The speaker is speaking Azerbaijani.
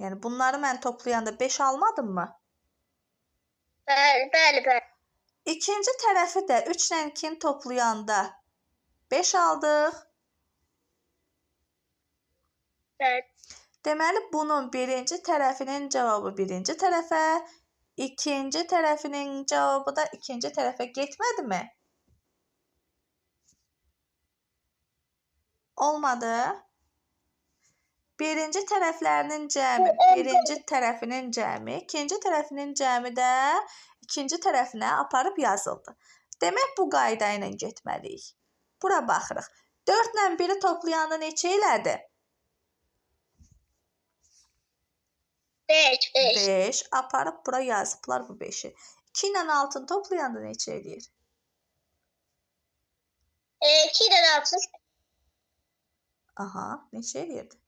Yəni bunları mən toplayanda 5 almadım mı? Bəli. İkinci tərəfi də 3 ilə 2-ni toplayanda 5 aldıq. Bəli. Deməli, bunun birinci tərəfinin cavabı birinci tərəfə, ikinci tərəfinin cavabı da ikinci tərəfə getmədimi? Olmadı. Birinci tərəflərinin cəmi, birinci tərəfinin cəmi, ikinci tərəfinin cəmi də ikinci tərəfinə aparıb yazıldı. Demək, bu qayda ilə getməliyik. Bura baxırıq. 4 ilə 1-i toplayanda neçə elədi? 5. Aparıb bura yazıblar bu 5-i. 2 ilə 6-nı toplayanda neçə eləyir? 2 ilə 6. Aha, neçə eləyirdi?